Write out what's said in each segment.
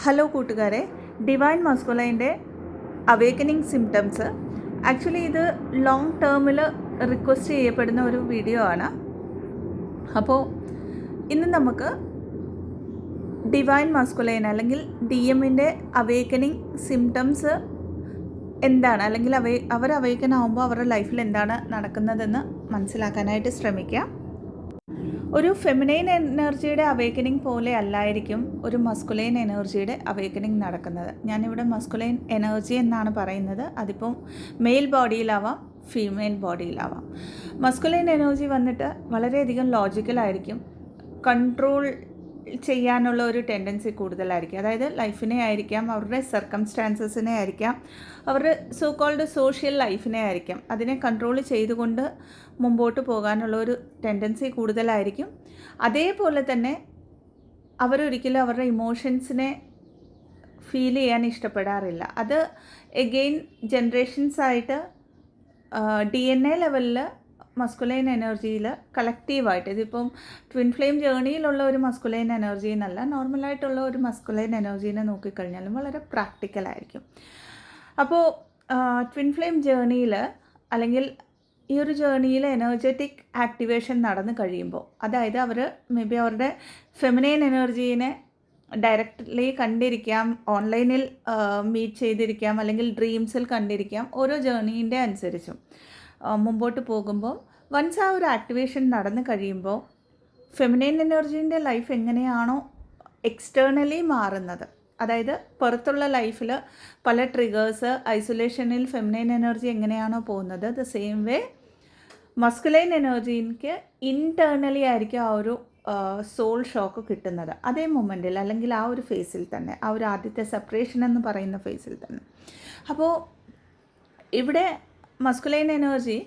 Hello കൂട്ടുകാരെ, divine മസ്കുലൈൻ്റെ awakening symptoms. Actually ഇത് long ടേമിൽ റിക്വസ്റ്റ് ചെയ്യപ്പെടുന്ന ഒരു വീഡിയോ ആണ്. അപ്പോൾ ഇന്ന് നമുക്ക് ഡിവൈൻ മസ്കുലൈൻ അല്ലെങ്കിൽ DMൻ്റെ അവേക്കനിങ് സിംറ്റംസ് എന്താണ്, അല്ലെങ്കിൽ അവർ അവേക്കൻ ആകുമ്പോൾ അവരുടെ ലൈഫിൽ എന്താണ് നടക്കുന്നതെന്ന് മനസ്സിലാക്കാനായിട്ട് ശ്രമിക്കുക. ഒരു ഫെമിനൈൻ എനർജിയുടെ അവേക്കനിങ് പോലെ അല്ലായിരിക്കും ഒരു മസ്കുലൈൻ എനർജിയുടെ അവേക്കനിങ് നടക്കുന്നത്. ഞാനിവിടെ മസ്കുലൈൻ എനർജി എന്നാണ് പറയുന്നത്. അതിപ്പം മെയിൽ ബോഡിയിലാവാം, ഫീമെയിൽ ബോഡിയിലാവാം. മസ്കുലൈൻ എനർജി വന്നിട്ട് വളരെയധികം ലോജിക്കലായിരിക്കും, കൺട്രോൾ ചെയ്യാനുള്ള ഒരു ടെൻഡൻസി കൂടുതലായിരിക്കും. അതായത് ലൈഫിനെ ആയിരിക്കാം, അവരുടെ സർക്കംസ്റ്റാൻസസിനെ ആയിരിക്കാം, അവരുടെ സോ കോൾഡ് സോഷ്യൽ ലൈഫിനെ ആയിരിക്കാം, അതിനെ കൺട്രോൾ ചെയ്തുകൊണ്ട് മുമ്പോട്ട് പോകാനുള്ള ഒരു ടെൻഡൻസി കൂടുതലായിരിക്കും. അതേപോലെ തന്നെ അവരൊരിക്കലും അവരുടെ ഇമോഷൻസിനെ ഫീൽ ചെയ്യാൻ ഇഷ്ടപ്പെടാറില്ല. അത് എഗെയിൻ ജനറേഷൻസായിട്ട് DNA ലെവലിൽ മസ്കുലൈൻ എനർജിയിൽ കളക്റ്റീവായിട്ട്, ഇതിപ്പം ട്വിൻ ഫ്ലെയിം ജേണിയിലുള്ള ഒരു മസ്കുലൈൻ എനർജി എന്നല്ല, നോർമലായിട്ടുള്ള ഒരു മസ്കുലൈൻ എനർജീനെ നോക്കിക്കഴിഞ്ഞാലും വളരെ പ്രാക്ടിക്കലായിരിക്കും. അപ്പോൾ ട്വിൻ ഫ്ലെയിം ജേണിയിൽ അല്ലെങ്കിൽ ഈ ഒരു ജേണിയിൽ എനർജറ്റിക് ആക്ടിവേഷൻ നടന്നു കഴിയുമ്പോൾ, അതായത് അവർ മേ ബി അവരുടെ ഫെമിനൈൻ എനർജീനെ ഡയറക്റ്റ്ലി കണ്ടിരിക്കാം, ഓൺലൈനിൽ മീറ്റ് ചെയ്തിരിക്കാം, അല്ലെങ്കിൽ ഡ്രീംസിൽ കണ്ടിരിക്കാം. ഓരോ ജേണീൻ്റെ അനുസരിച്ചും മുമ്പോട്ട് പോകുമ്പോൾ വൺസ് ആ ഒരു ആക്ടിവേഷൻ നടന്നു കഴിയുമ്പോൾ ഫെമിനൈൻ എനർജീൻ്റെ ലൈഫ് എങ്ങനെയാണോ എക്സ്റ്റേർണലി മാറുന്നത്, അതായത് പുറത്തുള്ള ലൈഫിൽ പല ട്രിഗേഴ്സ്, ഐസൊലേഷനിൽ ഫെമിനൈൻ എനർജി എങ്ങനെയാണോ പോകുന്നത്, ദ സെയിം വേ മസ്കുലൈൻ എനർജിക്ക് ഇൻറ്റേർണലി ആയിരിക്കും ആ ഒരു സോൾ ഷോക്ക് കിട്ടുന്നത് അതേ മൊമെൻറ്റിൽ, അല്ലെങ്കിൽ ആ ഒരു ഫേസിൽ തന്നെ, ആ ഒരു ആദ്യത്തെ സെപ്പറേഷൻ എന്ന് പറയുന്ന ഫേസിൽ തന്നെ. അപ്പോൾ ഇവിടെ മസ്കുലൈൻ എനർജി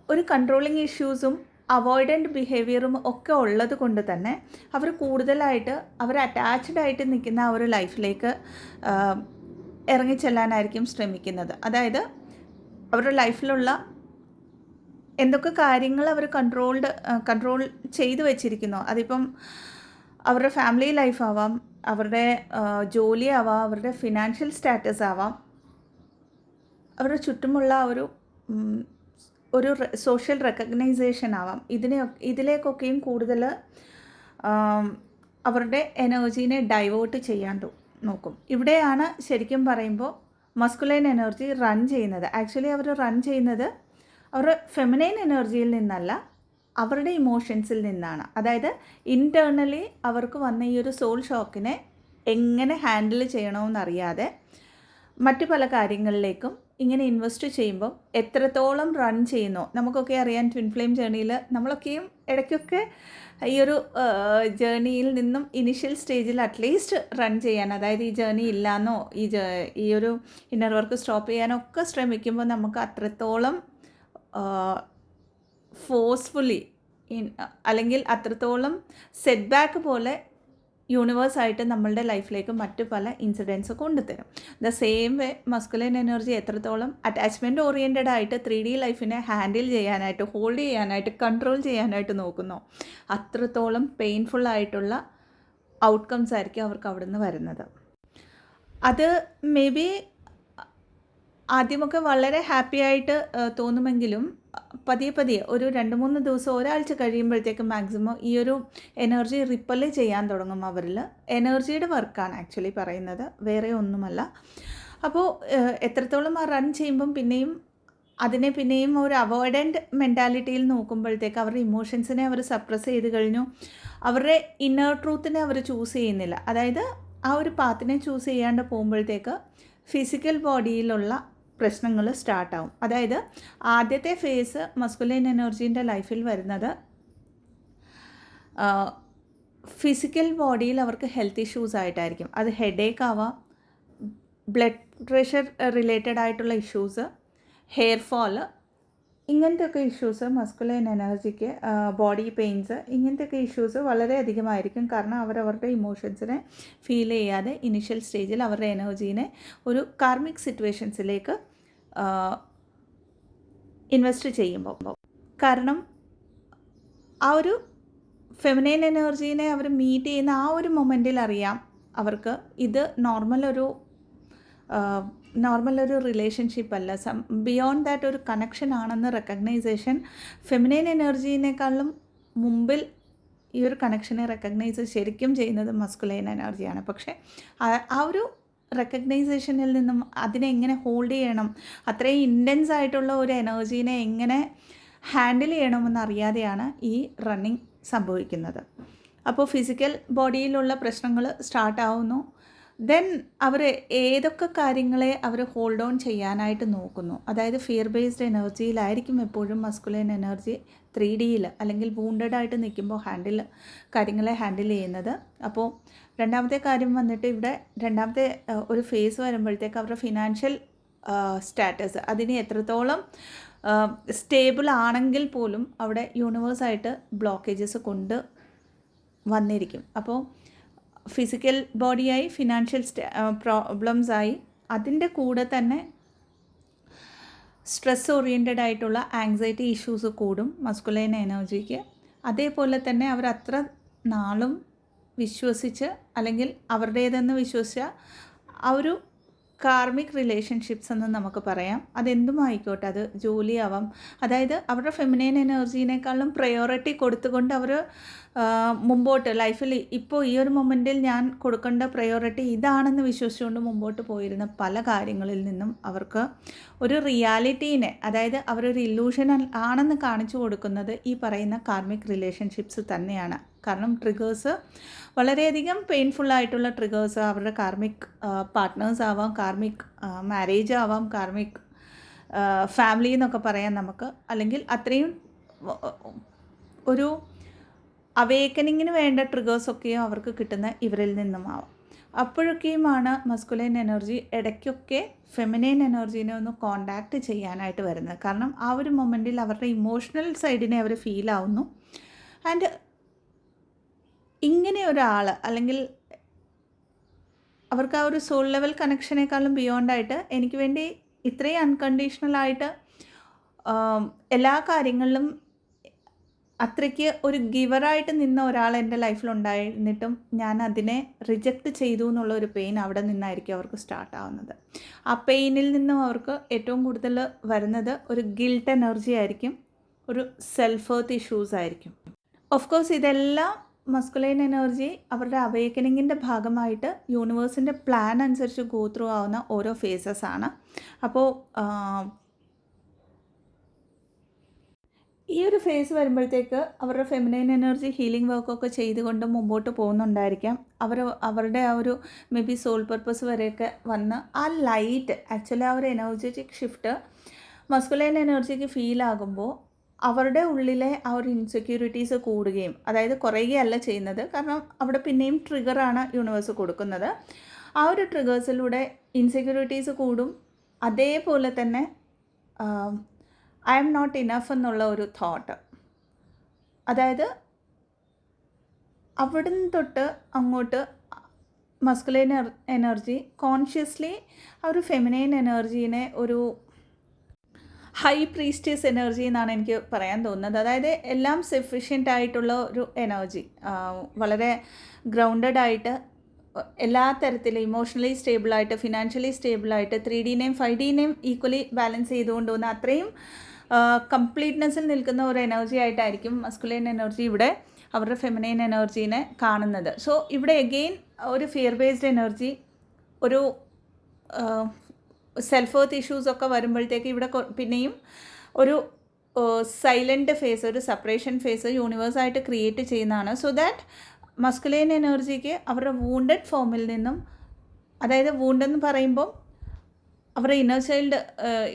ഒരു കൺട്രോളിങ് ഇഷ്യൂസും അവോയ്ഡൻറ്റ് ബിഹേവിയറും ഒക്കെ ഉള്ളത് കൊണ്ട് തന്നെ അവർ കൂടുതലായിട്ട് അവർ അറ്റാച്ച്ഡ് ആയിട്ട് നിൽക്കുന്ന ആ ഒരു ലൈഫിലേക്ക് ഇറങ്ങിച്ചെല്ലാനായിരിക്കും ശ്രമിക്കുന്നത്. അതായത് അവരുടെ ലൈഫിലുള്ള എന്തൊക്കെ കാര്യങ്ങൾ അവർ കൺട്രോൾ ചെയ്തു വെച്ചിരിക്കുന്നോ, അതിപ്പം അവരുടെ ഫാമിലി ലൈഫ് ആവാം, അവരുടെ ജോലി ആവാം, അവരുടെ ഫിനാൻഷ്യൽ സ്റ്റാറ്റസ് ആവാം, അവരുടെ ചുറ്റുമുള്ള ഒരു സോഷ്യൽ റെക്കഗ്നൈസേഷൻ ആവാം, ഇതിലേക്കൊക്കെയും കൂടുതൽ അവരുടെ എനർജീനെ ഡൈവേർട്ട് ചെയ്യാൻ നോക്കും. ഇവിടെയാണ് ശരിക്കും പറയുമ്പോൾ മസ്കുലൈൻ എനർജി റൺ ചെയ്യുന്നത്. ആക്ച്വലി അവർ റൺ ചെയ്യുന്നത് അവരുടെ ഫെമിനൈൻ എനർജിയിൽ നിന്നല്ല, അവരുടെ ഇമോഷൻസിൽ നിന്നാണ്. അതായത് ഇൻറ്റേർണലി അവർക്ക് വന്ന ഈ ഒരു സോൾ ഷോക്കിനെ എങ്ങനെ ഹാൻഡിൽ ചെയ്യണമെന്നറിയാതെ മറ്റു പല കാര്യങ്ങളിലേക്കും ഇങ്ങനെ ഇൻവെസ്റ്റ് ചെയ്യുമ്പോൾ എത്രത്തോളം റൺ ചെയ്യുന്നോ, നമുക്കൊക്കെ അറിയാം ട്വിൻ ഫ്ലെയിം ജേണിയിൽ നമ്മളൊക്കെയും ഇടയ്ക്കൊക്കെ ഈ ഒരു ജേണിയിൽ നിന്നും ഇനിഷ്യൽ സ്റ്റേജിൽ അറ്റ്ലീസ്റ്റ് റൺ ചെയ്യാൻ, അതായത് ഈ ജേണി ഇല്ലാന്നോ ഈ ഒരു ഇന്നർ വർക്ക് സ്റ്റോപ്പ് ചെയ്യാനൊക്കെ ശ്രമിക്കുമ്പോൾ നമുക്ക് അത്രത്തോളം ഫോഴ്സ്ഫുള്ളി അല്ലെങ്കിൽ അത്രത്തോളം സെറ്റ് ബാക്ക് പോലെ യൂണിവേഴ്സായിട്ട് നമ്മളുടെ ലൈഫിലേക്ക് മറ്റു പല ഇൻസിഡൻസ് കൊണ്ടുതരും. The same way masculine energy എത്രത്തോളം അറ്റാച്ച്മെൻറ്റ് ഓറിയൻറ്റഡ് ആയിട്ട് 3D ലൈഫിനെ ഹാൻഡിൽ ചെയ്യാനായിട്ട്, ഹോൾഡ് ചെയ്യാനായിട്ട്, കൺട്രോൾ ചെയ്യാനായിട്ട് നോക്കുന്നോ, അത്രത്തോളം പെയിൻഫുള്ളായിട്ടുള്ള ഔട്ട്കംസ് ആയിരിക്കും അവർക്ക് അവിടെ നിന്ന് വരുന്നത്. അത് മേ ബി ആദ്യമൊക്കെ വളരെ ഹാപ്പി ആയിട്ട് തോന്നുമെങ്കിലും പതിയെ ഒരു 2-3 ദിവസം, ഒരാഴ്ച കഴിയുമ്പോഴത്തേക്കും മാക്സിമം ഈ ഒരു എനർജി റിപ്പല് ചെയ്യാൻ തുടങ്ങും അവരിൽ. എനർജിയുടെ വർക്കാണ് ആക്ച്വലി പറയുന്നത്, വേറെ ഒന്നുമല്ല. അപ്പോൾ എത്രത്തോളം ആ റൺ ചെയ്യുമ്പം പിന്നെയും ഒരു അവോയ്ഡൻറ്റ് മെൻറ്റാലിറ്റിയിൽ നോക്കുമ്പോഴത്തേക്ക് അവരുടെ ഇമോഷൻസിനെ അവർ സപ്രസ് ചെയ്ത് കഴിഞ്ഞു, അവരുടെ ഇന്നർ ട്രൂത്തിനെ അവർ ചൂസ് ചെയ്യുന്നില്ല. അതായത് ആ ഒരു പാത്തിനെ ചൂസ് ചെയ്യാണ്ട് പോകുമ്പോഴത്തേക്ക് ഫിസിക്കൽ ബോഡിയിലുള്ള പ്രശ്നങ്ങൾ സ്റ്റാർട്ടാവും. അതായത് ആദ്യത്തെ ഫേസ് മസ്കുലൈൻ എനർജീൻ്റെ ലൈഫിൽ വരുന്നത് ഫിസിക്കൽ ബോഡിയിൽ അവർക്ക് ഹെൽത്ത് ഇഷ്യൂസ് ആയിട്ടായിരിക്കും. അത് ഹെഡേക്ക് ആവാം, ബ്ലഡ് പ്രഷർ റിലേറ്റഡ് ആയിട്ടുള്ള ഇഷ്യൂസ്, ഹെയർ ഫോള്, ഇങ്ങനത്തെയൊക്കെ ഇഷ്യൂസ് മസ്കുലൈൻ എനർജിക്ക്, ബോഡി പെയിൻസ്, ഇങ്ങനത്തെയൊക്കെ ഇഷ്യൂസ് വളരെയധികമായിരിക്കും. കാരണം അവരവരുടെ ഇമോഷൻസിനെ ഫീൽ ചെയ്യാതെ ഇനിഷ്യൽ സ്റ്റേജിൽ അവരുടെ എനർജീനെ ഒരു കാർമിക് സിറ്റുവേഷൻസിലേക്ക് ഇൻവെസ്റ്റ് ചെയ്യുമ്പോൾ, കാരണം ആ ഒരു ഫെമിനൈൻ എനർജീനെ അവർ മീറ്റ് ചെയ്യുന്ന ആ ഒരു മൊമെൻറ്റിൽ അറിയാം അവർക്ക് ഇത് നോർമൽ ഒരു റിലേഷൻഷിപ്പ് അല്ല, ബിയോണ്ട് ദാറ്റ് ഒരു കണക്ഷൻ ആണെന്ന് റെക്കഗ്നൈസേഷൻ ഫെമിനൈൻ എനർജീനേക്കാളും മുമ്പിൽ ഈ ഒരു കണക്ഷനെ റെക്കഗ്നൈസ് ശരിക്കും ചെയ്യുന്നത് മസ്കുലൈൻ എനർജിയാണ്. പക്ഷേ ആ ഒരു റെക്കഗ്നൈസേഷനിൽ നിന്നും അതിനെ എങ്ങനെ ഹോൾഡ് ചെയ്യണം, അത്രയും ഇൻറ്റൻസ് ആയിട്ടുള്ള ഒരു എനർജീനെ എങ്ങനെ ഹാൻഡിൽ ചെയ്യണമെന്ന് അറിയാതെയാണ് ഈ റണ്ണിങ് സംഭവിക്കുന്നത്. അപ്പോൾ ഫിസിക്കൽ ബോഡിയിലുള്ള പ്രശ്നങ്ങൾ സ്റ്റാർട്ടാവുന്നു. ദെൻ അവർ ഏതൊക്കെ കാര്യങ്ങളെ അവർ ഹോൾഡ് ഓൺ ചെയ്യാനായിട്ട് നോക്കുന്നു, അതായത് ഫിയർ ബേസ്ഡ് എനർജിയിലായിരിക്കും എപ്പോഴും മസ്കുലൈൻ എനർജി 3Dയിൽ അല്ലെങ്കിൽ വൂണ്ടഡ് ആയിട്ട് നിൽക്കുമ്പോൾ കാര്യങ്ങളെ ഹാൻഡിൽ ചെയ്യുന്നത്. അപ്പോൾ രണ്ടാമത്തെ കാര്യം വന്നിട്ട് ഇവിടെ രണ്ടാമത്തെ ഒരു ഫേസ് വരുമ്പോഴത്തേക്ക് അവരുടെ ഫിനാൻഷ്യൽ സ്റ്റാറ്റസ് അതിന് എത്രത്തോളം സ്റ്റേബിൾ ആണെങ്കിൽ പോലും അവിടെ യൂണിവേഴ്സായിട്ട് ബ്ലോക്കേജസ് കൊണ്ട് വന്നിരിക്കും. അപ്പോൾ ഫിസിക്കൽ ബോഡിയായി, ഫിനാൻഷ്യൽ പ്രോബ്ലംസായി, അതിൻ്റെ കൂടെ തന്നെ സ്ട്രെസ് ഓറിയൻറ്റഡ് ആയിട്ടുള്ള ആങ്സൈറ്റി ഇഷ്യൂസ് കൂടും മസ്കുലൈൻ എനർജിക്ക്. അതേപോലെ തന്നെ അവർ അത്ര നാളും വിശ്വസിച്ച് അല്ലെങ്കിൽ അവരുടേതെന്ന് വിശ്വസിച്ച ആ ഒരു കാർമിക് റിലേഷൻഷിപ്സ് എന്ന് നമുക്ക് പറയാം, അതെന്തും ആയിക്കോട്ടെ, അത് ജോലിയാവാം, അതായത് അവരുടെ ഫെമിനൈൻ എനർജീനേക്കാളും പ്രയോറിറ്റി കൊടുത്തുകൊണ്ട് അവർ മുമ്പോട്ട് ലൈഫിൽ ഇപ്പോൾ ഈ ഒരു മൊമെൻറ്റിൽ ഞാൻ കൊടുക്കേണ്ട പ്രയോറിറ്റി ഇതാണെന്ന് വിശ്വസിച്ചുകൊണ്ട് മുമ്പോട്ട് പോയിരുന്ന പല കാര്യങ്ങളിൽ നിന്നും അവർക്ക് ഒരു റിയാലിറ്റീനെ, അതായത് അവരൊരു ഇല്ലൂഷൻ ആണെന്ന് കാണിച്ചു കൊടുക്കുന്നത് ഈ പറയുന്ന കാർമിക് റിലേഷൻഷിപ്സ് തന്നെയാണ്. കാരണം ട്രിഗേഴ്സ് വളരെയധികം പെയിൻഫുള്ളായിട്ടുള്ള ട്രിഗേഴ്സ് അവരുടെ കാർമിക് പാർട്ട്നേഴ്സ് ആവാം, കാർമിക് മാരേജ് ആവാം, കാർമിക് ഫാമിലി എന്നൊക്കെ പറയാം നമുക്ക്, അല്ലെങ്കിൽ അത്രയും ഒരു അവേക്കനിങ്ങിന് വേണ്ട ട്രിഗേഴ്സൊക്കെയും അവർക്ക് കിട്ടുന്ന ഇവരിൽ നിന്നുമാവാം. അപ്പോഴൊക്കെയുമാണ് മസ്കുലൈൻ എനർജി ഇടയ്ക്കൊക്കെ ഫെമിനൈൻ എനർജീനെ ഒന്ന് കോണ്ടാക്റ്റ് ചെയ്യാനായിട്ട് വരുന്നത്. കാരണം ആ ഒരു മൊമെൻറ്റിൽ അവരുടെ ഇമോഷണൽ സൈഡിനെ അവർ ഫീൽ ആവുന്നു. ആൻഡ് ഇങ്ങനെ ഒരാൾ അല്ലെങ്കിൽ അവർക്ക് ആ ഒരു സോൾ ലെവൽ കണക്ഷനേക്കാളും ബിയോണ്ടായിട്ട് എനിക്ക് വേണ്ടി ഇത്രയും അൺകണ്ടീഷണലായിട്ട് എല്ലാ കാര്യങ്ങളിലും അത്രയ്ക്ക് ഒരു ഗിവറായിട്ട് നിന്ന ഒരാൾ എൻ്റെ ലൈഫിലുണ്ടായിരുന്നിട്ടും ഞാൻ അതിനെ റിജക്റ്റ് ചെയ്തു എന്നുള്ള ഒരു പെയിൻ അവിടെ നിന്നായിരിക്കും അവർക്ക് സ്റ്റാർട്ടാവുന്നത്. ആ പെയിനിൽ നിന്നും അവർക്ക് ഏറ്റവും കൂടുതൽ വരുന്നത് ഒരു ഗിൽട്ട് എനർജി ആയിരിക്കും, ഒരു സെൽഫ് എർത്ത് ഇഷ്യൂസ് ആയിരിക്കും. ഓഫ് കോഴ്സ് ഇതെല്ലാം മസ്കുലൈൻ എനർജി അവരുടെ അവേക്കനിങ്ങിൻ്റെ ഭാഗമായിട്ട് യൂണിവേഴ്സിൻ്റെ പ്ലാൻ അനുസരിച്ച് ഗോ ത്രൂ ആവുന്ന ഓരോ ഫേസസ് ആണ്. അപ്പോൾ ഈ ഒരു ഫേസ് വരുമ്പോഴത്തേക്ക് അവരുടെ ഫെമിനൈൻ എനർജി ഹീലിംഗ് വർക്കൊക്കെ ചെയ്തുകൊണ്ട് മുമ്പോട്ട് പോകുന്നുണ്ടായിരിക്കാം. അവരുടെ ആ ഒരു മേ ബി സോൾ പർപ്പസ് വരെയൊക്കെ വന്ന് ആ ലൈറ്റ് ആക്ച്വലി ആ ഒരു എനർജറ്റിക് ഷിഫ്റ്റ് മസ്കുലൈൻ എനർജിക്ക് ഫീൽ ആകുമ്പോൾ അവരുടെ ഉള്ളിലെ ആ ഒരു ഇൻസെക്യൂരിറ്റീസ് കൂടുകയും, അതായത് കുറയുകയല്ല ചെയ്യുന്നത്, കാരണം അവിടെ പിന്നെയും ട്രിഗറാണ് യൂണിവേഴ്സ് കൊടുക്കുന്നത്. ആ ഒരു ട്രിഗേഴ്സിലൂടെ ഇൻസെക്യൂരിറ്റീസ് കൂടും. അതേപോലെ തന്നെ ഐ എം നോട്ട് ഇനഫ് എന്നുള്ള ഒരു തോട്ട്, അതായത് അവിടുന്ന് തൊട്ട് അങ്ങോട്ട് മസ്കുലൈൻ എനർജി കോൺഷ്യസ്ലി ആ ഒരു ഫെമിനൈൻ എനർജീനെ ഒരു ഹൈ പ്രീസ്റ്റേഴ്സ് എനർജി എന്നാണ് എനിക്ക് പറയാൻ തോന്നുന്നത്. അതായത് എല്ലാം സഫിഷ്യൻ്റ് ആയിട്ടുള്ള ഒരു എനർജി, വളരെ ഗ്രൗണ്ടഡ് ആയിട്ട് എല്ലാ തരത്തിലും ഇമോഷണലി സ്റ്റേബിളായിട്ട്, ഫിനാൻഷ്യലി സ്റ്റേബിളായിട്ട്, 3Dനെയും 5Dനെയും ഈക്വലി ബാലൻസ് ചെയ്തുകൊണ്ട് പോകുന്ന അത്രയും കംപ്ലീറ്റ്നെസ്സിൽ നിൽക്കുന്ന ഒരു എനർജി ആയിട്ടായിരിക്കും മസ്കുലൈൻ എനർജി ഇവിടെ അവരുടെ ഫെമിനൈൻ എനർജീനെ കാണുന്നത്. സോ ഇവിടെ എഗെയിൻ ഒരു ഫിയർ ബേസ്ഡ് എനർജി, ഒരു സെൽഫ് എർത്ത് ഇഷ്യൂസൊക്കെ വരുമ്പോഴത്തേക്ക് ഇവിടെ പിന്നെയും ഒരു സൈലൻ്റ് ഫേസ്, ഒരു സെപ്പറേഷൻ ഫേസ് യൂണിവേഴ്സായിട്ട് ക്രിയേറ്റ് ചെയ്യുന്നതാണ്. സോ ദാറ്റ് മസ്കുലൈൻ എനർജിക്ക് അവരുടെ വൂണ്ടഡ് ഫോമിൽ നിന്നും, അതായത് വൂണ്ടെന്ന് പറയുമ്പോൾ അവരുടെ ഇന്നർ ചൈൽഡ്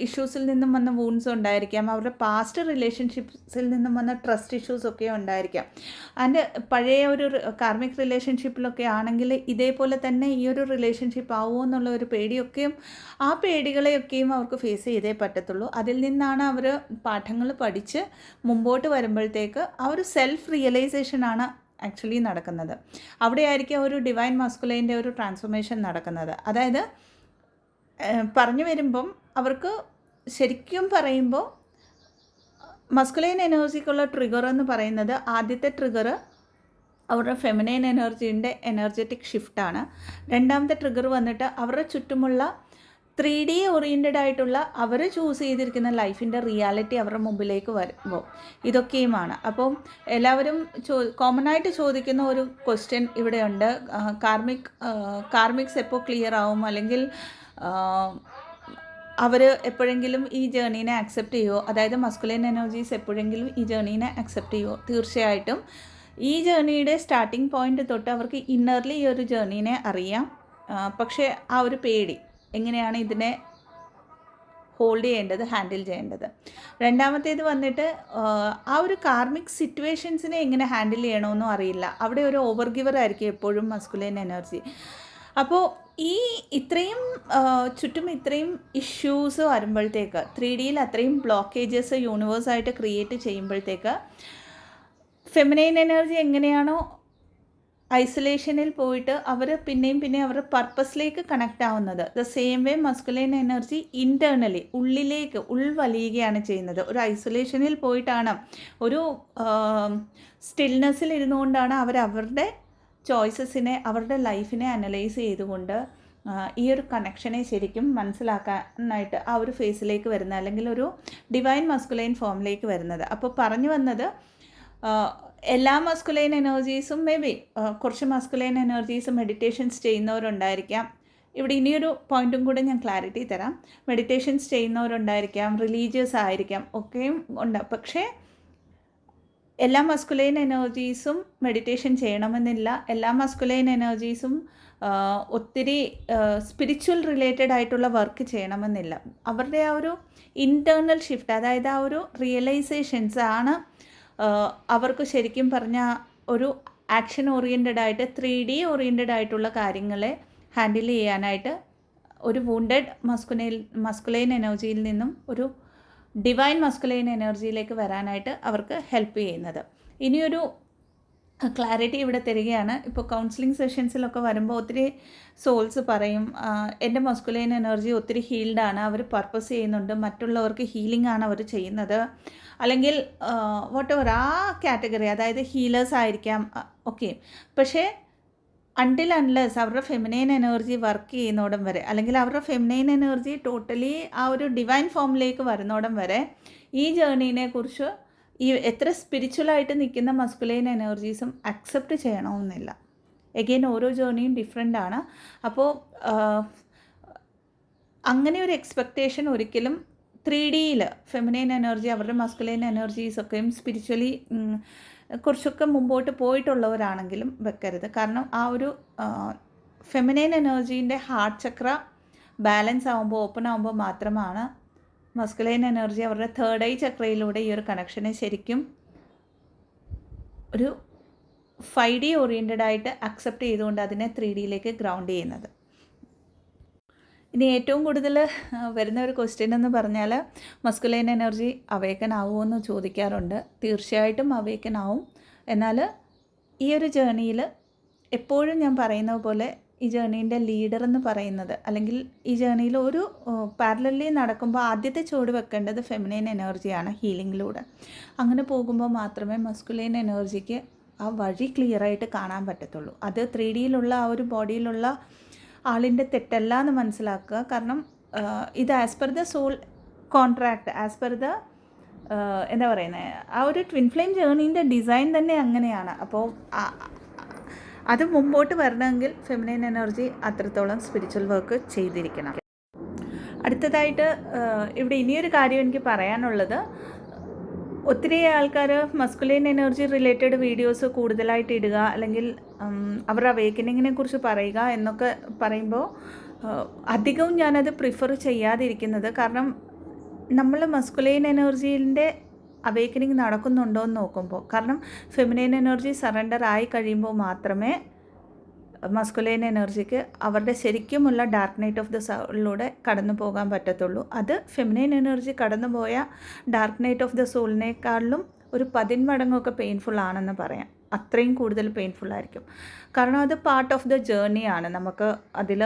ഇഷ്യൂസിൽ നിന്നും വന്ന വൂൺസ് ഉണ്ടായിരിക്കാം, അവരുടെ പാസ്റ്റ് റിലേഷൻഷിപ്സിൽ നിന്നും വന്ന ട്രസ്റ്റ് ഇഷ്യൂസൊക്കെ ഉണ്ടായിരിക്കാം. ആൻഡ് പഴയ ഒരു കാർമിക് റിലേഷൻഷിപ്പിലൊക്കെ ആണെങ്കിൽ ഇതേപോലെ തന്നെ ഈ ഒരു റിലേഷൻഷിപ്പ് ആവുമോ എന്നുള്ള ഒരു പേടിയൊക്കെയും ആ പേടികളെയൊക്കെയും അവർക്ക് ഫേസ് ചെയ്തേ പറ്റത്തുള്ളൂ. അതിൽ നിന്നാണ് അവർ പാഠങ്ങൾ പഠിച്ച് മുമ്പോട്ട് വരുമ്പോഴത്തേക്ക് ആ ഒരു സെൽഫ് റിയലൈസേഷനാണ് ആക്ച്വലി നടക്കുന്നത്. അവിടെയായിരിക്കും ഒരു ഡിവൈൻ മസ്കുലൈൻ്റെ ഒരു ട്രാൻസ്ഫോർമേഷൻ നടക്കുന്നത്. അതായത് പറഞ്ഞു വരുമ്പം അവർക്ക് ശരിക്കും പറയുമ്പോൾ മസ്കുലൈൻ എനർജിക്കുള്ള ട്രിഗർ എന്ന് പറയുന്നത്, ആദ്യത്തെ ട്രിഗർ അവരുടെ ഫെമിനൈൻ എനർജീൻ്റെ എനർജറ്റിക് ഷിഫ്റ്റാണ്. രണ്ടാമത്തെ ട്രിഗർ വന്നിട്ട് അവരുടെ ചുറ്റുമുള്ള 3D ഓറിയൻറ്റഡ് ആയിട്ടുള്ള അവർ ചൂസ് ചെയ്തിരിക്കുന്ന ലൈഫിൻ്റെ റിയാലിറ്റി അവരുടെ മുമ്പിലേക്ക് വരുമ്പോൾ ഇതൊക്കെയുമാണ്. അപ്പം എല്ലാവരും കോമൺ ആയിട്ട് ചോദിക്കുന്ന ഒരു ക്വസ്റ്റ്യൻ ഇവിടെയുണ്ട്. കാർമിക്സ് എപ്പോൾ ക്ലിയർ ആവും, അല്ലെങ്കിൽ അവർ എപ്പോഴെങ്കിലും ഈ ജേർണീനെ അക്സെപ്റ്റ് ചെയ്യുമോ, അതായത് മസ്കുലൈൻ എനർജീസ് എപ്പോഴെങ്കിലും ഈ ജേർണീനെ അക്സെപ്റ്റ് ചെയ്യുമോ? തീർച്ചയായിട്ടും ഈ ജേർണിയുടെ സ്റ്റാർട്ടിംഗ് പോയിൻ്റ് തൊട്ട് അവർക്ക് ഇന്നർലി ഈ ഒരു ജേർണീനെ അറിയാം. പക്ഷേ ആ ഒരു പേടി, എങ്ങനെയാണ് ഇതിനെ ഹോൾഡ് ചെയ്യേണ്ടത്, ഹാൻഡിൽ ചെയ്യേണ്ടത്. രണ്ടാമത്തേത് വന്നിട്ട് ആ ഒരു കാർമിക് സിറ്റുവേഷൻസിനെ എങ്ങനെ ഹാൻഡിൽ ചെയ്യണമെന്നും അറിയില്ല. അവിടെ ഒരു ഓവർ ഗിവർ ആയിരിക്കും എപ്പോഴും മസ്കുലൈൻ എനർജി. അപ്പോൾ ഈ ഇത്രയും ചുറ്റും ഇത്രയും ഇഷ്യൂസ് വരുമ്പോഴത്തേക്ക് 3Dയിൽ അത്രയും ബ്ലോക്കേജസ് യൂണിവേഴ്സായിട്ട് ക്രിയേറ്റ് ചെയ്യുമ്പോഴത്തേക്ക് ഫെമിനൈൻ എനർജി എങ്ങനെയാണോ ഐസൊലേഷനിൽ പോയിട്ട് അവർ പിന്നെയും അവരുടെ പർപ്പസിലേക്ക് കണക്റ്റ് ആവുന്നത്, the same way masculine energy internally ഉള്ളിലേക്ക് ഉൾവലിയുകയാണ് ചെയ്യുന്നത്. ഒരു ഐസൊലേഷനിൽ പോയിട്ടാണ്, ഒരു സ്റ്റിൽനെസ്സിൽ ഇരുന്നുകൊണ്ടാണ് അവരുടെ ചോയ്സസിനെ, അവരുടെ ലൈഫിനെ അനലൈസ് ചെയ്തുകൊണ്ട് ഈ ഒരു കണക്ഷനെ ശരിക്കും മനസ്സിലാക്കാനായിട്ട് ആ ഒരു ഫേസിലേക്ക് വരുന്നത്, അല്ലെങ്കിൽ ഒരു ഡിവൈൻ മസ്കുലൈൻ ഫോമിലേക്ക് വരുന്നത്. അപ്പോൾ പറഞ്ഞു വന്നത്, എല്ലാ മസ്കുലൈൻ എനർജീസും മേ ബി കുറച്ച് മസ്കുലൈൻ എനർജീസ് മെഡിറ്റേഷൻസ് ചെയ്യുന്നവരുണ്ടായിരിക്കാം. ഇവിടെ ഇനിയൊരു പോയിൻറ്റും കൂടെ ഞാൻ ക്ലാരിറ്റി തരാം. മെഡിറ്റേഷൻസ് ചെയ്യുന്നവരുണ്ടായിരിക്കാം, റിലീജിയസ് ആയിരിക്കാം, ഒക്കെയും ഉണ്ട്. പക്ഷേ എല്ലാ മസ്കുലൈൻ എനർജീസും മെഡിറ്റേഷൻ ചെയ്യണമെന്നില്ല. എല്ലാ മസ്കുലൈൻ എനർജീസും ഒത്തിരി സ്പിരിച്വൽ റിലേറ്റഡ് ആയിട്ടുള്ള വർക്ക് ചെയ്യണമെന്നില്ല. അവരുടെ ആ ഒരു ഇൻറ്റേർണൽ ഷിഫ്റ്റ്, അതായത് ആ ഒരു റിയലൈസേഷൻസ് ആണ് അവർക്ക് ശരിക്കും പറഞ്ഞാൽ ഒരു ആക്ഷൻ ഓറിയൻറ്റഡ് ആയിട്ട് 3D ഓറിയൻറ്റഡ് ആയിട്ടുള്ള കാര്യങ്ങളെ ഹാൻഡിൽ ചെയ്യാനായിട്ട് ഒരു വൂണ്ടഡ് മസ്കുലൈൻ എനർജിയിൽ നിന്നും ഒരു ഡിവൈൻ മസ്കുലൈൻ എനർജിയിലേക്ക് വരാനായിട്ട് അവർക്ക് ഹെൽപ്പ് ചെയ്യുന്നത്. ഇനിയൊരു ക്ലാരിറ്റി ഇവിടെ തരികയാണ്. ഇപ്പോൾ കൗൺസിലിംഗ് സെഷൻസിലൊക്കെ വരുമ്പോൾ ഒത്തിരി സോൾസ് പറയും, എൻ്റെ മസ്കുലൈൻ എനർജി ഒത്തിരി ഹീൽഡാണ്, അവർ പർപ്പസ് ചെയ്യുന്നുണ്ട്, മറ്റുള്ളവർക്ക് ഹീലിംഗ് ആണ് അവർ ചെയ്യുന്നത്, അല്ലെങ്കിൽ വാട്ട് എവർ ആ കാറ്റഗറി, അതായത് ഹീലേഴ്സ് ആയിരിക്കാം, ഓക്കെ. പക്ഷേ അൺടിൽ അൺലെസ് അവരുടെ ഫെമിനൈൻ എനർജി വർക്ക് ചെയ്യുന്നോടം വരെ, അല്ലെങ്കിൽ അവരുടെ ഫെമിനൈൻ എനർജി ടോട്ടലി ആ ഒരു ഡിവൈൻ ഫോമിലേക്ക് വരുന്നോടം വരെ ഈ ജേർണീനെ കുറിച്ച് ഈ എത്ര സ്പിരിച്വലായിട്ട് നിൽക്കുന്ന മസ്കുലൈൻ എനർജീസും അക്സെപ്റ്റ് ചെയ്യണമെന്നില്ല. എഗെയിൻ ഓരോ ജേർണിയും ഡിഫറെൻ്റ് ആണ്. അപ്പോൾ അങ്ങനെ ഒരു എക്സ്പെക്റ്റേഷൻ ഒരിക്കലും 3Dയിൽ ഫെമിനൈൻ എനർജി അവരുടെ മസ്കുലൈൻ എനർജീസൊക്കെയും സ്പിരിച്വലി കുറച്ചൊക്കെ മുമ്പോട്ട് പോയിട്ടുള്ളവരാണെങ്കിലും വെക്കരുത്. കാരണം ആ ഒരു ഫെമിനൈൻ എനർജീൻ്റെ ഹാർട്ട് ചക്ര ബാലൻസ് ആകുമ്പോൾ, ഓപ്പൺ ആകുമ്പോൾ മാത്രമാണ് മസ്കുലൈൻ എനർജി അവരുടെ 3rd ഐ ചക്രയിലൂടെ ഈ ഒരു കണക്ഷനെ ശരിക്കും ഒരു 5D ഓറിയൻറ്റഡ് ആയിട്ട് അക്സെപ്റ്റ് ചെയ്തുകൊണ്ട് അതിനെ 3Dയിലേക്ക് ഗ്രൗണ്ട് ചെയ്യുന്നത്. ഇനി ഏറ്റവും കൂടുതൽ വരുന്ന ഒരു ക്വസ്റ്റ്യൻ എന്ന് പറഞ്ഞാൽ, മസ്കുലൈൻ എനർജി അവേക്കൻ ആവുമോ എന്ന് ചോദിക്കാറുണ്ട്. തീർച്ചയായിട്ടും അവേക്കൻ ആവും. എന്നാൽ ഈ ഒരു ജേർണിയിൽ എപ്പോഴും ഞാൻ പറയുന്നത് പോലെ ഈ ജേർണീൻ്റെ ലീഡർ എന്ന് പറയുന്നത്, അല്ലെങ്കിൽ ഈ ജേർണിയിൽ ഒരു പാരലലി നടക്കുമ്പോൾ ആദ്യത്തെ ചുവട് വെക്കേണ്ടത് ഫെമിനൈൻ എനർജിയാണ് ഹീലിങ്ങിലൂടെ. അങ്ങനെ പോകുമ്പോൾ മാത്രമേ മസ്കുലൈൻ എനർജിക്ക് ആ വഴി ക്ലിയറായിട്ട് കാണാൻ പറ്റത്തുള്ളൂ. അത് 3Dയിലുള്ള ആ ഒരു ബോഡിയിലുള്ള ആളിൻ്റെ തെറ്റല്ല എന്ന് മനസ്സിലാക്കുക. കാരണം ഇത് as per the soul contract, as per the എന്താ പറയുന്നത്, ആ ഒരു ട്വിൻ ഫ്ലെയിം ജേർണീൻ്റെ ഡിസൈൻ തന്നെ അങ്ങനെയാണ്. അപ്പോൾ അത് മുമ്പോട്ട് വരണമെങ്കിൽ ഫെമിനൈൻ എനർജി അത്രത്തോളം സ്പിരിച്വൽ വർക്ക് ചെയ്തിരിക്കണം. അടുത്തതായിട്ട് ഇവിടെ ഇനിയൊരു കാര്യം എനിക്ക് പറയാനുള്ളത്, ഒത്തിരി ആൾക്കാർ മസ്കുലൈൻ എനർജി റിലേറ്റഡ് വീഡിയോസ് കൂടുതലായിട്ട് ഇടുക, അല്ലെങ്കിൽ അവരുടെ അവേക്കനിങ്ങിനെ കുറിച്ച് പറയുക എന്നൊക്കെ പറയുമ്പോൾ അധികവും ഞാനത് പ്രിഫർ ചെയ്യാതിരിക്കുന്നത്. കാരണം നമ്മൾ മസ്കുലൈൻ എനർജീൻ്റെ അവേക്കനിങ് നടക്കുന്നുണ്ടോ എന്ന് നോക്കുമ്പോൾ, കാരണം ഫെമിനൈൻ എനർജി സറണ്ടർ ആയി കഴിയുമ്പോൾ മാത്രമേ മസ്കുലൈൻ എനർജിക്ക് അവരുടെ ശരിക്കുമുള്ള ഡാർക്ക് നൈറ്റ് ഓഫ് ദ സോളിലൂടെ കടന്നു പോകാൻ പറ്റത്തുള്ളൂ. അത് ഫെമിനൈൻ എനർജി കടന്നുപോയ ഡാർക്ക് നൈറ്റ് ഓഫ് ദ സോളിനേക്കാളും ഒരു 10 മടങ്ങൊക്കെ പെയിൻഫുൾ ആണെന്ന് പറയാം. അത്രയും കൂടുതൽ പെയിൻഫുൾ ആയിരിക്കും. കാരണം അത് പാർട്ട് ഓഫ് ദ ജേർണിയാണ്. നമുക്ക് അതിൽ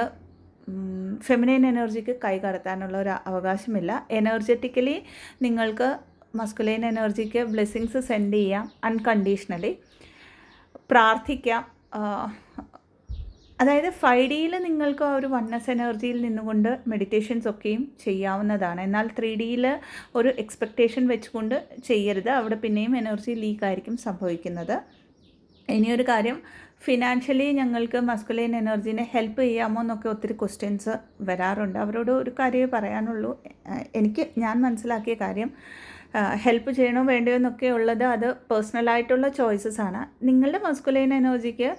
ഫെമിനൈൻ എനർജിക്ക് കൈ കടത്താനുള്ള ഒരു അവകാശമില്ല. എനർജറ്റിക്കലി നിങ്ങൾക്ക് മസ്കുലൈൻ എനർജിക്ക് ബ്ലെസ്സിങ്സ് സെൻഡ് ചെയ്യാം അൺകണ്ടീഷണലി. പ്രാർത്ഥിക്കാം. അതായത് 5Dയിൽ നിങ്ങൾക്ക് ആ ഒരു വണ്ണസ് എനർജിയിൽ നിന്നുകൊണ്ട് മെഡിറ്റേഷൻസ് ഒക്കെയും ചെയ്യാവുന്നതാണ്. എന്നാൽ 3Dയിൽ ഒരു എക്സ്പെക്റ്റേഷൻ വെച്ചുകൊണ്ട് ചെയ്യരുത്. അവിടെ പിന്നെയും എനർജി ലീക്കായിരിക്കും സംഭവിക്കുന്നത്. ഇനിയൊരു കാര്യം, ഫിനാൻഷ്യലി ഞങ്ങൾക്ക് മസ്കുലൈൻ എനർജീനെ ഹെൽപ്പ് ചെയ്യാമോ എന്നൊക്കെ ഒത്തിരി ക്വസ്റ്റ്യൻസ് വരാറുണ്ട്. അവരോട് ഒരു കാര്യമേ പറയാനുള്ളൂ. ഞാൻ മനസ്സിലാക്കിയ കാര്യം, ഹെൽപ്പ് ചെയ്യണോ വേണ്ടയോ എന്നൊക്കെ ഉള്ളത് അത് പേഴ്സണലായിട്ടുള്ള ചോയ്സസ് ആണ്. നിങ്ങളുടെ മസ്കുലൈൻ എനർജിക്ക്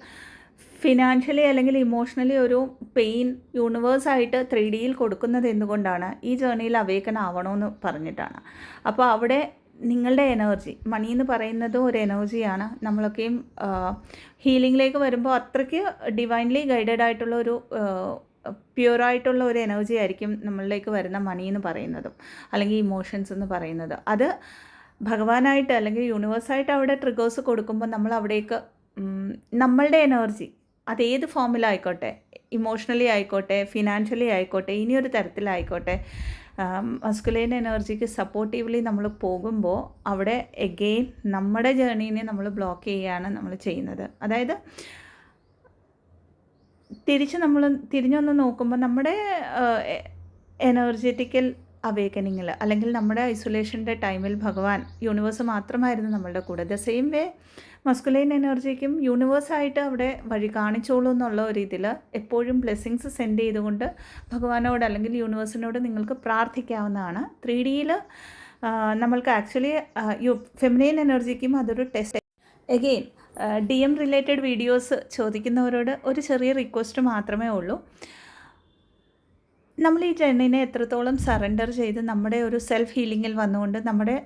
ഫിനാൻഷ്യലി അല്ലെങ്കിൽ ഇമോഷണലി ഒരു പെയിൻ യൂണിവേഴ്സായിട്ട് 3Dയിൽ കൊടുക്കുന്നത് എന്തുകൊണ്ടാണ്? ഈ ജേർണിയിൽ അവേക്കൻ ആവണമെന്ന് പറഞ്ഞിട്ടാണ്. അപ്പോൾ അവിടെ നിങ്ങളുടെ എനർജി, മണി എന്ന് പറയുന്നതും ഒരു എനർജിയാണ്. നമ്മളൊക്കെയും ഹീലിങ്ങിലേക്ക് വരുമ്പോൾ അത്രയ്ക്ക് ഡിവൈൻലി ഗൈഡഡ് ആയിട്ടുള്ള ഒരു പ്യുവറായിട്ടുള്ള ഒരു എനർജി ആയിരിക്കും നമ്മളിലേക്ക് വരുന്ന മണി എന്ന് പറയുന്നതും അല്ലെങ്കിൽ ഇമോഷൻസ് എന്ന് പറയുന്നത്. അത് ഭഗവാനായിട്ട് അല്ലെങ്കിൽ യൂണിവേഴ്സായിട്ട് അവിടെ ട്രിഗേഴ്സ് കൊടുക്കുമ്പോൾ നമ്മൾ അവിടേക്ക് നമ്മളുടെ എനർജി അതേത് ഫോമിലായിക്കോട്ടെ, ഇമോഷണലി ആയിക്കോട്ടെ, ഫിനാൻഷ്യലി ആയിക്കോട്ടെ, ഇനിയൊരു തരത്തിലായിക്കോട്ടെ, മസ്കുലൈൻ എനർജിക്ക് സപ്പോർട്ടീവ്ലി നമ്മൾ പോകുമ്പോൾ അവിടെ എഗെയിൻ നമ്മുടെ ജേർണീനെ നമ്മൾ ബ്ലോക്ക് ചെയ്യുകയാണ് നമ്മൾ ചെയ്യുന്നത്. അതായത് തിരിഞ്ഞൊന്ന് നോക്കുമ്പോൾ നമ്മുടെ എനർജറ്റിക്കൽ അവേക്കനിങ്ങിൽ അല്ലെങ്കിൽ നമ്മുടെ ഐസൊലേഷൻ്റെ ടൈമിൽ ഭഗവാൻ, യൂണിവേഴ്സ് മാത്രമായിരുന്നു നമ്മളുടെ കൂടെ. ദ സെയിം വേ മസ്കുലൈൻ എനർജിക്കും യൂണിവേഴ്സായിട്ട് അവിടെ വഴി കാണിച്ചോളൂ എന്നുള്ള ഒരു ഇതിൽ എപ്പോഴും ബ്ലെസ്സിങ്സ് സെൻഡ് ചെയ്തുകൊണ്ട് ഭഗവാനോട് അല്ലെങ്കിൽ യൂണിവേഴ്സിനോട് നിങ്ങൾക്ക് പ്രാർത്ഥിക്കാവുന്നതാണ്. 3Dയിൽ നമ്മൾക്ക് ആക്ച്വലി ഫെമിനൈൻ എനർജിക്കും അതൊരു test. Again DM related videos ചോദിക്കുന്നവരോട് ഒരു ചെറിയ റിക്വസ്റ്റ് മാത്രമേ ഉള്ളൂ. നമ്മൾ ഈ ജേർണിനെ എത്രത്തോളം സറണ്ടർ ചെയ്ത് നമ്മുടെ ഒരു സെൽഫ് ഹീലിങ്ങിൽ വന്നുകൊണ്ട് നമ്മുടെ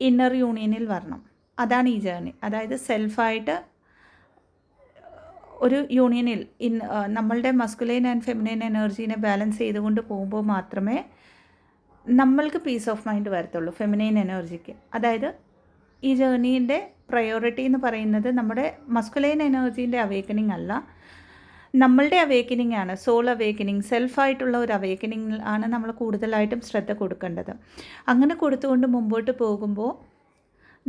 ഇന്നർ യൂണിയനിൽ വരണം. അതാണ് ഈ ജേർണി. അതായത് സെൽഫായിട്ട് ഒരു യൂണിയനിൽ നമ്മളുടെ മസ്കുലൈൻ ആൻഡ് ഫെമിനൈൻ എനർജീനെ ബാലൻസ് ചെയ്തുകൊണ്ട് പോകുമ്പോൾ മാത്രമേ നമ്മൾക്ക് പീസ് ഓഫ് മൈൻഡ് വരത്തുള്ളൂ ഫെമിനൈൻ എനർജിക്ക്. അതായത് ഈ ജേർണീൻ്റെ പ്രയോറിറ്റി എന്ന് പറയുന്നത് നമ്മുടെ മസ്കുലൈൻ എനർജീൻ്റെ അവേക്കനിങ് അല്ല, നമ്മളുടെ അവേക്കനിങ് ആണ്. സോൾ അവേക്കനിങ്, സെൽഫായിട്ടുള്ള ഒരു അവേക്കനിങ് ആണ് നമ്മൾ കൂടുതലായിട്ടും ശ്രദ്ധ കൊടുക്കേണ്ടത്. അങ്ങനെ കൊടുത്തുകൊണ്ട് മുമ്പോട്ട് പോകുമ്പോൾ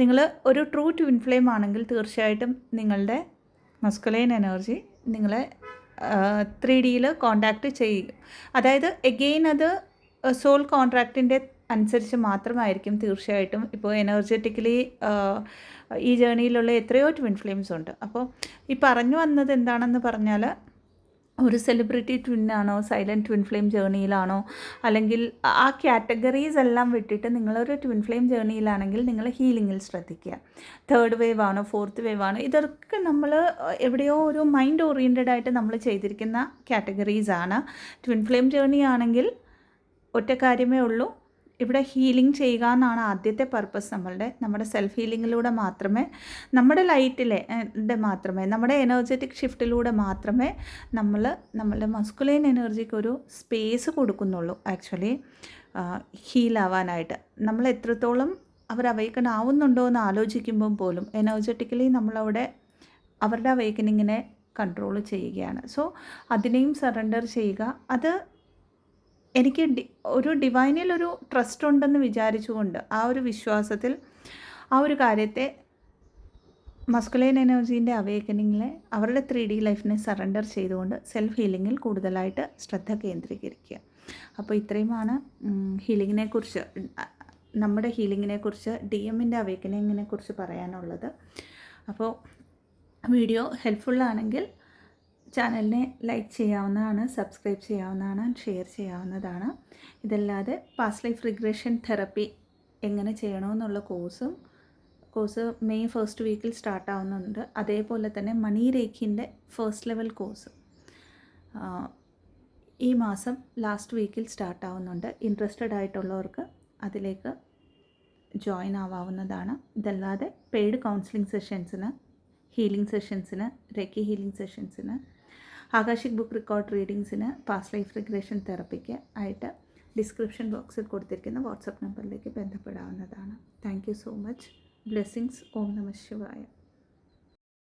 നിങ്ങൾ ഒരു ട്രൂ ട്വിൻ ഫ്ലെയിം ആണെങ്കിൽ തീർച്ചയായിട്ടും നിങ്ങളുടെ മസ്കുലൈൻ എനർജി നിങ്ങളെ 3Dയിൽ കോണ്ടാക്റ്റ് ചെയ്യും. അതായത് എഗെയിൻ അത് സോൾ കോൺട്രാക്റ്റിൻ്റെ അനുസരിച്ച് മാത്രമായിരിക്കും തീർച്ചയായിട്ടും. ഇപ്പോൾ എനർജറ്റിക്കലി ഈ ജേർണിയിലുള്ള എത്രയോ ട്വിൻ ഫ്ലെയിംസ് ഉണ്ട്. അപ്പോൾ ഈ പറഞ്ഞു വന്നത് എന്താണെന്ന് പറഞ്ഞാൽ, ഒരു സെലിബ്രിറ്റി ട്വിന്നാണോ, സൈലൻറ്റ് ട്വിൻ ഫ്ലെയിം ജേർണിയിലാണോ, അല്ലെങ്കിൽ ആ കാറ്റഗറീസ് എല്ലാം വിട്ടിട്ട് നിങ്ങളൊരു ട്വിൻ ഫ്ലെയിം ജേർണിയിലാണെങ്കിൽ നിങ്ങൾ ഹീലിങ്ങിൽ ശ്രദ്ധിക്കുക. 3rd വേവ് ആണോ, 4th വേവ് ആണോ, ഇതൊക്കെ നമ്മൾ എവിടെയോ ഒരു മൈൻഡ് ഓറിയൻറ്റഡ് ആയിട്ട് നമ്മൾ ചെയ്തിരിക്കുന്ന കാറ്റഗറീസാണ്. ട്വിൻ ഫ്ലെയിം ജേർണി ആണെങ്കിൽ ഒറ്റ കാര്യമേ ഉള്ളൂ, ഇവിടെ ഹീലിംഗ് ചെയ്യുക എന്നാണ് ആദ്യത്തെ പർപ്പസ്. നമ്മുടെ സെൽഫ് ഹീലിങ്ങിലൂടെ മാത്രമേ, നമ്മുടെ ലൈറ്റിലെ മാത്രമേ, നമ്മുടെ എനർജറ്റിക് ഷിഫ്റ്റിലൂടെ മാത്രമേ നമ്മളുടെ മസ്കുലൈൻ എനർജിക്ക് ഒരു സ്പേസ് കൊടുക്കുന്നുള്ളൂ ആക്ച്വലി ഹീലാവാനായിട്ട്. നമ്മൾ എത്രത്തോളം അവർ അവേക്കൺ ആവുന്നുണ്ടോ എന്ന് ആലോചിക്കുമ്പം പോലും എനർജറ്റിക്കലി നമ്മളവിടെ അവരുടെ അവേക്കനിങ്ങിനെ കൺട്രോൾ ചെയ്യുകയാണ്. സോ അതിനെയും സറണ്ടർ ചെയ്യുക. അത് എനിക്ക് ഒരു ഡിവൈനിൽ ഒരു ട്രസ്റ്റ് ഉണ്ടെന്ന് വിചാരിച്ചുകൊണ്ട് ആ ഒരു വിശ്വാസത്തിൽ ആ ഒരു കാര്യത്തെ മസ്കുലൈൻ എനർജീൻ്റെ അവേക്കനിങ്ങിലെ അവരുടെ 3D ലൈഫിനെ സറണ്ടർ ചെയ്തുകൊണ്ട് സെൽഫ് ഹീലിങ്ങിൽ കൂടുതലായിട്ട് ശ്രദ്ധ കേന്ദ്രീകരിക്കുക. അപ്പോൾ ഇത്രയുമാണ് ഹീലിങ്ങിനെക്കുറിച്ച്, നമ്മുടെ ഹീലിങ്ങിനെക്കുറിച്ച്, DMൻ്റെ അവേക്കനിങ്ങിനെക്കുറിച്ച് പറയാനുള്ളത്. അപ്പോൾ വീഡിയോ ഹെൽപ്ഫുള്ളാണെങ്കിൽ ചാനലിനെ ലൈക്ക് ചെയ്യാവുന്നതാണ്, സബ്സ്ക്രൈബ് ചെയ്യാവുന്നതാണ്, ഷെയർ ചെയ്യാവുന്നതാണ്. ഇതല്ലാതെ പാസ്റ്റ് ലൈഫ് റിഗ്രഷൻ തെറപ്പി എങ്ങനെ ചെയ്യണമെന്നുള്ള കോഴ്സ് മെയ് 1st വീക്കിൽ സ്റ്റാർട്ടാവുന്നുണ്ട്. അതേപോലെ തന്നെ മണി രേഖിൻ്റെ ഫസ്റ്റ് ലെവൽ കോഴ്സ് ഈ മാസം ലാസ്റ്റ് വീക്കിൽ സ്റ്റാർട്ടാവുന്നുണ്ട്. ഇൻട്രസ്റ്റഡ് ആയിട്ടുള്ളവർക്ക് അതിലേക്ക് ജോയിൻ ആവാവുന്നതാണ്. ഇതല്ലാതെ പെയ്ഡ് കൗൺസിലിംഗ് സെഷൻസിന്, ഹീലിംഗ് സെഷൻസിന്, റെക്കി ഹീലിംഗ് സെഷൻസിന്, ആകാശിക് ബുക്ക് റെക്കോർഡ് റീഡിങ്സിന്, പാസ്റ്റ് ലൈഫ് റിഗ്രഷൻ തെറപ്പിക്ക് ആയിട്ട് ഡിസ്ക്രിപ്ഷൻ ബോക്സിൽ കൊടുത്തിരിക്കുന്ന വാട്സപ്പ് നമ്പറിലേക്ക് ബന്ധപ്പെടാവുന്നതാണ്. Thank you so much. Blessings. ഓം നമഃ ശിവായ.